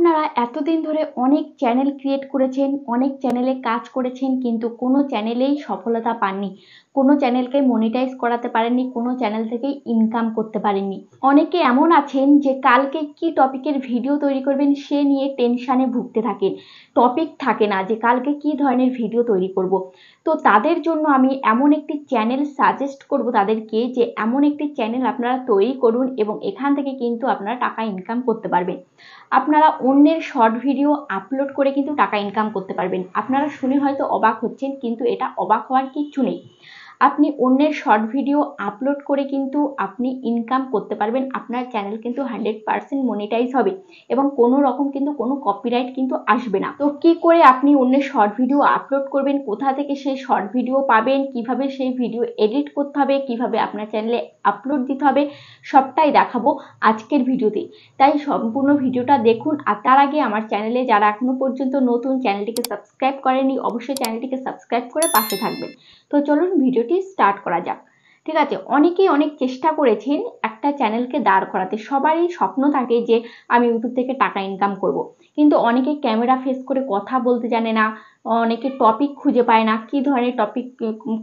আপনারা এতদিন ধরে অনেক চ্যানেল ক্রিয়েট করেছেন, অনেক চ্যানেলে কাজ করেছেন, কিন্তু কোনো চ্যানেলেই সফলতা পাননি। কোনো চ্যানেলকে মনিটাইজ করাতে পারেননি, কোনো চ্যানেল থেকে ইনকাম করতে পারেননি। অনেকে এমন আছেন যে কালকে কি টপিকের ভিডিও তৈরি করবেন সে নিয়ে টেনশানে ভুগতে থাকেন। টপিক থাকে না যে কালকে কি ধরনের ভিডিও তৈরি করব। তো তাদের জন্য আমি এমন একটি চ্যানেল সাজেস্ট করব তাদেরকে, যে এমন একটি চ্যানেল আপনারা তৈরি করুন এবং এখান থেকে কিন্তু আপনারা টাকা ইনকাম করতে পারবেন। আপনারা অন্যের শর্ট ভিডিও আপলোড করে কিন্তু টাকা ইনকাম করতে পারবেন। আপনারা শুনে হয়তো অবাক হচ্ছেন, কিন্তু এটা অবাক হওয়ার কিচ্ছু নেই। আপনি অন্যের শর্ট ভিডিও আপলোড করে কিন্তু আপনি ইনকাম করতে পারবেন। আপনার চ্যানেল কিন্তু 100% মনিটাইজ হবে এবং কোনো রকম কিন্তু কোনো কপিরাইট কিন্তু আসবে না। তো কি করে আপনি অন্যের শর্ট ভিডিও আপলোড করবেন, কোথা থেকে সেই শর্ট ভিডিও পাবেন, কিভাবে সেই ভিডিও এডিট করতে হবে, কিভাবে আপনার চ্যানেলে আপলোড দিতে হবে, সবটাই দেখাবো আজকের ভিডিওতে। তাই সম্পূর্ণ ভিডিওটা দেখুন। আর তার আগে আমার চ্যানেলে যারা এখনো পর্যন্ত নতুন, চ্যানেলটিকে সাবস্ক্রাইব করেনি, অবশ্যই চ্যানেলটিকে সাবস্ক্রাইব করে পাশে থাকবেন। তো চলুন ভিডিওটি স্টার্ট করা যাক। ঠিক আছে, অনেকেই অনেক চেষ্টা করেছেন একটা চ্যানেলকে দাঁড় করাতে। সবারই স্বপ্ন থাকে যে আমি ইউটিউব থেকে টাকা ইনকাম করব, কিন্তু অনেকে ক্যামেরা ফেস করে কথা বলতে জানে না, অনেকে টপিক খুঁজে পায় না, কি ধরনের টপিক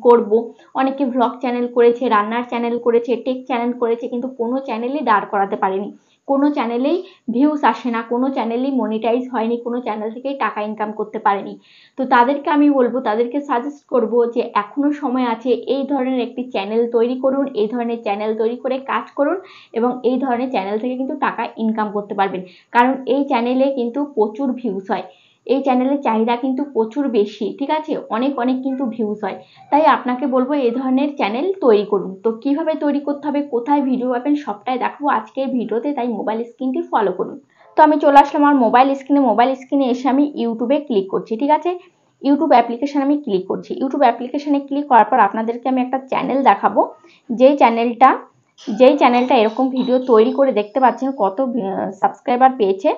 করব। অনেকে ভ্লগ চ্যানেল করেছে, রান্নার চ্যানেল করেছে, টেক চ্যানেল করেছে, কিন্তু কোনো চ্যানেলই দাঁড় করাতে পারেনি। কোনো চ্যানেলেই ভিউস আসে না, কোনো চ্যানেলই মনিটাইজ হয়নি, কোনো চ্যানেল থেকেই টাকা ইনকাম করতে পারেনি। তো তাদেরকে আমি বলবো, তাদেরকে সাজেস্ট করব যে এখনো সময় আছে, এই ধরনের একটি চ্যানেল তৈরি করুন, এই ধরনের চ্যানেল তৈরি করে কাজ করুন এবং এই ধরনের চ্যানেল থেকে কিন্তু টাকা ইনকাম করতে পারবেন। কারণ এই চ্যানেলে কিন্তু প্রচুর ভিউস হয়, এই চ্যানেলের চাহিদা কিন্তু প্রচুর বেশি। ঠিক আছে, অনেক অনেক কিন্তু ভিউস হয়। তাই আপনাকে বলবো এই ধরনের চ্যানেল তৈরি করুন। তো কিভাবে তৈরি করতে হবে, কোথায় ভিডিও পাবেন, সবটাই দেখাবো আজকের ভিডিওতে। তাই মোবাইল স্ক্রিনটি ফলো করুন। তো আমি চলে আসলাম আমার মোবাইল স্ক্রিনে এসে আমি ইউটিউবে ক্লিক করছি। ঠিক আছে, ইউটিউব অ্যাপ্লিকেশন আমি ক্লিক করছি। ইউটিউব অ্যাপ্লিকেশনে ক্লিক করার পর আপনাদেরকে আমি একটা চ্যানেল দেখাবো, যেই চ্যানেলটা এরকম ভিডিও তৈরি করে, দেখতে পাচ্ছেন কত সাবস্ক্রাইবার পেয়েছে।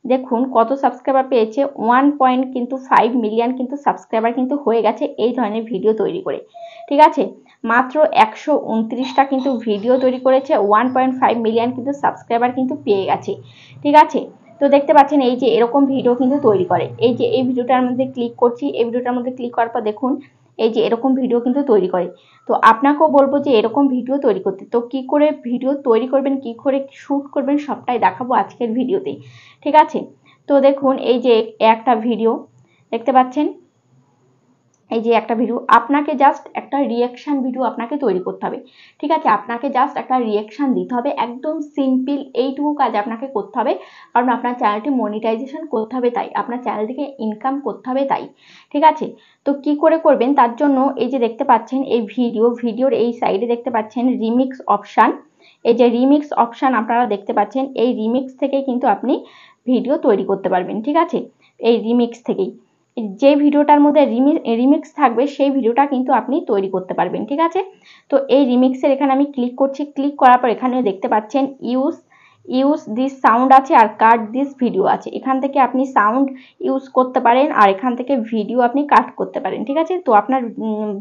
দেখুন কত সাবস্ক্রাইবার পেয়েছে, 1.5 মিলিয়ন কিন্তু সাবস্ক্রাইবার কিন্তু হয়ে গেছে এই ধরনের ভিডিও তৈরি করে। ঠিক আছে, মাত্র 129টা কিন্তু ভিডিও তৈরি করেছে, 1.5 মিলিয়ন কিন্তু সাবস্ক্রাইবার কিন্তু পেয়ে গেছে। ঠিক আছে, তো দেখতে পাচ্ছেন এই যে এরকম ভিডিও কিন্তু তৈরি করে। এই যে এই ভিডিওটার মধ্যে ক্লিক করছি, এই ভিডিওটার মধ্যে ক্লিক করার পর দেখুন এই যে এরকম ভিডিও কিন্তু তৈরি করে। তো আপনাকেও বলবো যে এরকম ভিডিও তৈরি করতে। তো কি করে ভিডিও তৈরি করবেন, কি করে শুট করবেন, সবটাই দেখাবো আজকের ভিডিওতে। ঠিক আছে, তো দেখুন এই যে একটা ভিডিও দেখতে পাচ্ছেন, এই যে একটা ভিডিও, আপনাকে জাস্ট একটা রিয়াকশন ভিডিও আপনাকে তৈরি করতে হবে। ঠিক আছে, আপনাকে জাস্ট একটা রিয়াকশন দিতে হবে, একদম সিম্পল এইটুকু কাজ আপনাকে করতে হবে। কারণ আপনার চ্যানেলটি মনিটাইজেশন করতে হবে, তাই আপনার চ্যানেল থেকে ইনকাম করতে হবে তাই। ঠিক আছে, তো কি করে করবেন তার জন্য এই যে দেখতে পাচ্ছেন এই ভিডিওর এই সাইডে দেখতে পাচ্ছেন রিমিক্স অপশান। এই যে রিমিক্স অপশান আপনারা দেখতে পাচ্ছেন, এই রিমিক্স থেকে কিন্তু আপনি ভিডিও তৈরি করতে পারবেন। ঠিক আছে, এই রিমিক্স থেকেই যে ভিডিওটার মধ্যে রিমিক্স থাকবে সেই ভিডিওটা কিন্তু আপনি তৈরি করতে পারবেন। ঠিক আছে, তো এই রিমিক্সের এখানে আমি ক্লিক করছি। ক্লিক করার পর এখানে দেখতে পাচ্ছেন ইউজ দিস সাউন্ড আছে আর কাট দিস ভিডিও আছে। এখান থেকে আপনি সাউন্ড ইউজ করতে পারেন আর এখান থেকে ভিডিও আপনি কাট করতে পারেন। ঠিক আছে, তো আপনার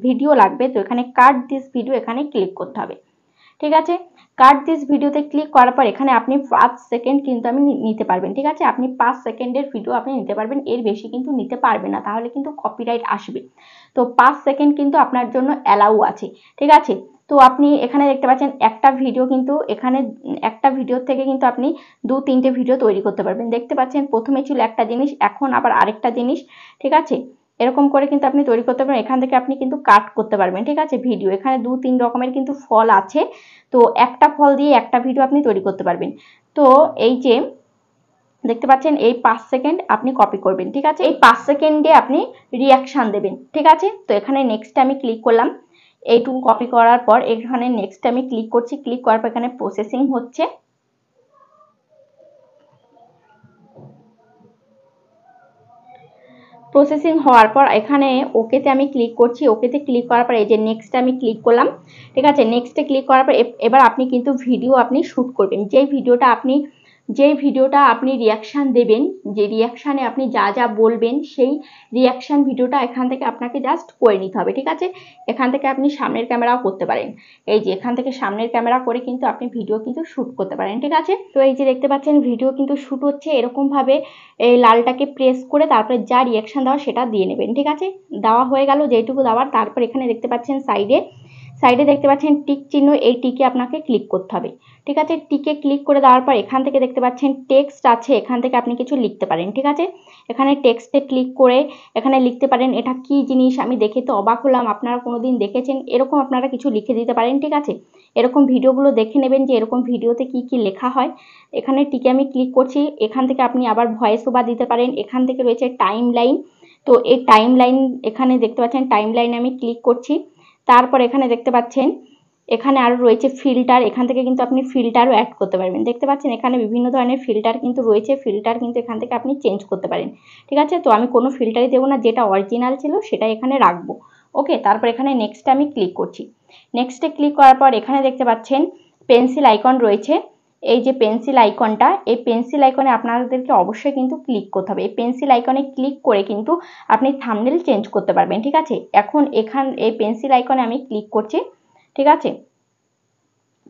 ভিডিও লাগবে, তো এখানে কাট দিস ভিডিও এখানে ক্লিক করতে হবে। ঠিক আছে, কাট দিস ভিডিওতে ক্লিক করার পর এখানে আপনি 5 সেকেন্ড কিন্তু আমি নিতে পারবেন। ঠিক আছে, আপনি 5 সেকেন্ডের ভিডিও আপনি নিতে পারবেন, এর বেশি কিন্তু নিতে পারবেন না, তাহলে কিন্তু কপিরাইট আসবে। তো 5 সেকেন্ড কিন্তু আপনার জন্য অ্যালাউ আছে। ঠিক আছে, তো আপনি এখানে দেখতে পাচ্ছেন একটা ভিডিও, কিন্তু এখানে একটা ভিডিও থেকে কিন্তু আপনি 2-3টে ভিডিও তৈরি করতে পারবেন। দেখতে পাচ্ছেন প্রথমে ছিল একটা জিনিস, এখন আবার আরেকটা জিনিস। ঠিক আছে, এরকম করে কিন্তু আপনি তৈরি করতে পারবেন। এখান থেকে আপনি কিন্তু কাট করতে পারবেন। ঠিক আছে, ভিডিও এখানে 2-3 রকমের কিন্তু ফল আছে, তো একটা ফল দিয়ে একটা ভিডিও আপনি তৈরি করতে পারবেন। তো এই যে দেখতে পাচ্ছেন এই 5 সেকেন্ড আপনি কপি করবেন। ঠিক আছে, এই 5 সেকেন্ডে আপনি রিয়াকশান দেবেন। ঠিক আছে, তো এখানে নেক্সট আমি ক্লিক করলাম। এইটুকু কপি করার পর এখানে নেক্সট আমি ক্লিক করছি। ক্লিক করার পর এখানে প্রসেসিং হচ্ছে। প্রসেসিং হওয়ার পর এখানে ওকেতে আমি ক্লিক করছি। ওকেতে ক্লিক করার পর এই যে নেক্সটে আমি ক্লিক করলাম। ঠিক আছে, নেক্সটে ক্লিক করার পর এবার আপনি কিন্তু ভিডিও আপনি শ্যুট করবেন। যে ভিডিওটা আপনি যেই ভিডিওটা আপনি রিয়াকশান দেবেন, যে রিয়াকশানে আপনি যা যা বলবেন সেই রিয়াকশান ভিডিওটা এখান থেকে আপনাকে জাস্ট করে নিতে হবে, ঠিক আছে। এখান থেকে আপনি সামনের ক্যামেরাও করতে পারেন, এই যে এখান থেকে সামনের ক্যামেরা করে কিন্তু আপনি ভিডিও কিন্তু শ্যুট করতে পারেন, ঠিক আছে। তো এই যে দেখতে পাচ্ছেন ভিডিও কিন্তু শ্যুট হচ্ছে, এরকমভাবে এই লালটাকে প্রেস করে তারপরে যা রিয়াকশান দেওয়া সেটা দিয়ে নেবেন, ঠিক আছে। দেওয়া হয়ে গেল যেটুকু দেওয়ার, তারপর এখানে দেখতে পাচ্ছেন সাইডে দেখতে পাচ্ছেন টিক চিহ্ন, এই টিকে আপনাকে ক্লিক করতে হবে, ঠিক আছে। টিকে ক্লিক করে দেওয়ার পর এখান থেকে দেখতে পাচ্ছেন টেক্সট আছে, এখান থেকে আপনি কিছু লিখতে পারেন, ঠিক আছে। এখানে টেক্সটে ক্লিক করে এখানে লিখতে পারেন এটা কি জিনিস, আমি দেখে তো অবাক হলাম, আপনারা কোনোদিন দেখেছেন, এরকম আপনারা কিছু লিখে দিতে পারেন, ঠিক আছে। এরকম ভিডিওগুলো দেখে নেবেন যে এরকম ভিডিওতে কি কি লেখা হয়। এখানে টিকে আমি ক্লিক করছি, এখান থেকে আপনি আবার ভয়েস ওভার দিতে পারেন। এখান থেকে রয়েছে টাইম লাইন, তো এই টাইম লাইন এখানে দেখতে পাচ্ছেন টাইম লাইনে আমি ক্লিক করছি। তারপর এখানে দেখতে পাচ্ছেন এখানে আরও রয়েছে ফিল্টার, এখান থেকে কিন্তু আপনি ফিল্টারও অ্যাড করতে পারবেন, দেখতে পাচ্ছেন এখানে বিভিন্ন ধরনের ফিল্টার কিন্তু রয়েছে, ফিল্টার কিন্তু এখান থেকে আপনি চেঞ্জ করতে পারেন, ঠিক আছে। তো আমি কোনো ফিল্টারই দেবো না, যেটা অরিজিনাল ছিল সেটাই এখানে রাখবো, ওকে। তারপর এখানে নেক্সটে আমি ক্লিক করছি। নেক্সটে ক্লিক করার পর এখানে দেখতে পাচ্ছেন পেন্সিল আইকন রয়েছে, এই যে পেন্সিল আইকনটা, এই পেন্সিল আইকনে আপনাদেরকে অবশ্যই কিন্তু ক্লিক করতে হবে। এই পেন্সিল আইকনে ক্লিক করে কিন্তু আপনি থাম্বনেল চেঞ্জ করতে পারবেন, ঠিক আছে। এখন এই পেন্সিল আইকনে আমি ক্লিক করছি, ঠিক আছে।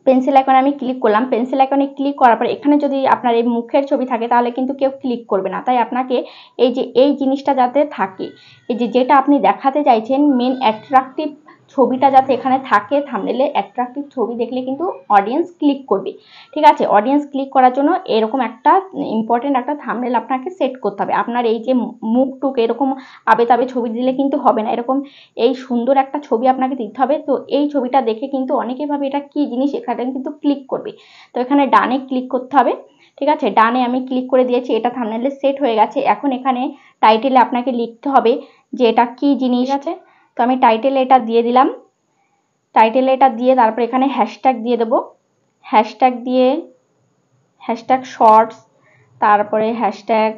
পেন্সিল আইকনে আমি ক্লিক করলাম। পেন্সিল আইকনে ক্লিক করার পর এখানে যদি আপনার এই মুখের ছবি থাকে তাহলে কিন্তু কেউ ক্লিক করবে না, তাই আপনাকে এই যে এই জিনিসটা যাতে থাকে, এই যে যেটা আপনি দেখাতে চাইছেন মেন অ্যাট্রাকটিভ ছবিটা যাতে এখানে থাকে থাম্বনেলে, অ্যাট্রাকটিভ ছবি দেখলে কিন্তু অডিয়েন্স ক্লিক করবে, ঠিক আছে। অডিয়েন্স ক্লিক করার জন্য এরকম একটা ইম্পর্টেন্ট একটা থাম্বনেল আপনাকে সেট করতে হবে। আপনার এই যে মুখটুক এরকম আবে তাবে ছবি দিলে কিন্তু হবে না, এরকম এই সুন্দর একটা ছবি আপনাকে দিতে হবে। তো এই ছবিটা দেখে কিন্তু অনেকেই ভাবে এটা কি জিনিস, এখানে কিন্তু ক্লিক করবে। তো এখানে ডানে ক্লিক করতে হবে, ঠিক আছে। ডানে আমি ক্লিক করে দিয়েছি, এটা থাম্বনেলে সেট হয়ে গেছে। এখন এখানে টাইটেলে আপনাকে লিখতে হবে যে এটা কি জিনিস আছে। তো আমি টাইটেলে এটা দিয়ে দিলাম, টাইটেলে এটা দিয়ে তারপর এখানে হ্যাশট্যাগ দিয়ে দেবো, হ্যাশট্যাগ দিয়ে হ্যাশট্যাগ শর্টস, তারপরে হ্যাশট্যাগ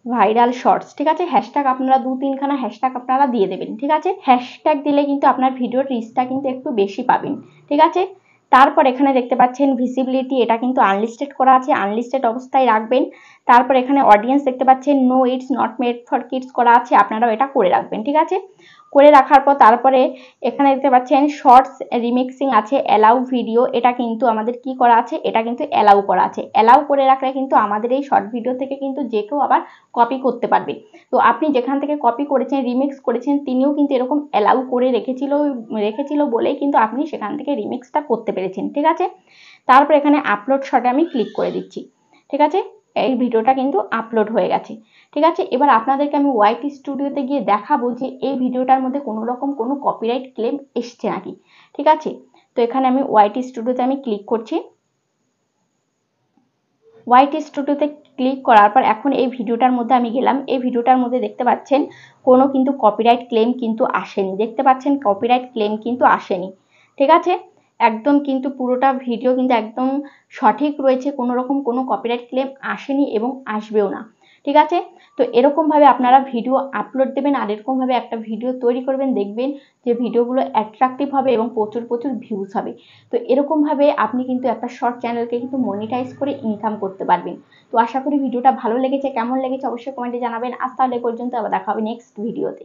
ভাইরাল শর্টস, ঠিক আছে। হ্যাশট্যাগ আপনারা 2-3খানা হ্যাশট্যাগ আপনারা দিয়ে দেবেন, ঠিক আছে। হ্যাশট্যাগ দিলে কিন্তু আপনার ভিডিওর রিচটা কিন্তু একটু বেশি পাবেন, ঠিক আছে। তারপর এখানে দেখতে পাচ্ছেন ভিজিবিলিটি, এটা কিন্তু আনলিস্টেড করা আছে, আনলিস্টেড অবস্থায় রাখবেন। তারপর এখানে অডিয়েন্স দেখতে পাচ্ছেন no it's not made for kids করা আছে, আপনারাও এটা করে রাখবেন, ঠিক আছে। করে রাখার পর তারপরে এখানে দেখতে পাচ্ছেন শর্টস রিমিক্সিং আছে, অ্যালাউ ভিডিও, এটা কিন্তু আমাদের কি করা আছে, এটা কিন্তু অ্যালাউ করা আছে। অ্যালাউ করে রাখলে কিন্তু আমাদের এই শর্ট ভিডিও থেকে কিন্তু যে কেউ আবার কপি করতে পারবে। তো আপনি যেখান থেকে কপি করেছেন রিমিক্স করেছেন তিনিও কিন্তু এরকম অ্যালাউ করে রেখেছিল বলেই কিন্তু আপনি সেখান থেকে রিমিক্সটা করতে পেরেছেন, ঠিক আছে। তারপর এখানে আপলোড শটে আমি ক্লিক করে দিচ্ছি, ঠিক আছে। এই ভিডিওটা কিন্তু আপলোড হয়ে গেছে, ঠিক আছে। এবার আপনাদেরকে আমি ওয়াইটি স্টুডিওতে গিয়ে দেখাবো যে এই ভিডিওটার মধ্যে কোনো রকম কোনো কপিরাইট ক্লেম এসছে নাকি, ঠিক আছে। তো এখানে আমি ওয়াইটি স্টুডিওতে আমি ক্লিক করছি। ওয়াইটি স্টুডিওতে ক্লিক করার পর এখন এই ভিডিওটার মধ্যে আমি গেলাম, এই ভিডিওটার মধ্যে দেখতে পাচ্ছেন কোনো কিন্তু কপিরাইট ক্লেম কিন্তু আসেনি, দেখতে পাচ্ছেন কপিরাইট ক্লেম কিন্তু আসেনি, ঠিক আছে। একদম কিন্তু পুরোটা ভিডিও কিন্তু একদম সঠিক রয়েছে, কোনো রকম কোনো কপিরাইট ক্লেম আসেনি এবং আসবেও না, ঠিক আছে। তো এরকমভাবে আপনারা ভিডিও আপলোড দেবেন আর এরকমভাবে একটা ভিডিও তৈরি করবেন, দেখবেন যে ভিডিওগুলো অ্যাট্রাকটিভ হবে এবং প্রচুর ভিউজ হবে। তো এরকমভাবে আপনি কিন্তু একটা শর্ট চ্যানেলকে কিন্তু মনিটাইজ করে ইনকাম করতে পারবেন। তো আশা করি ভিডিওটা ভালো লেগেছে, কেমন লেগেছে অবশ্যই কমেন্টে জানাবেন। আজ তাহলে পর্যন্ত, আবার দেখা হবে নেক্সট ভিডিওতে।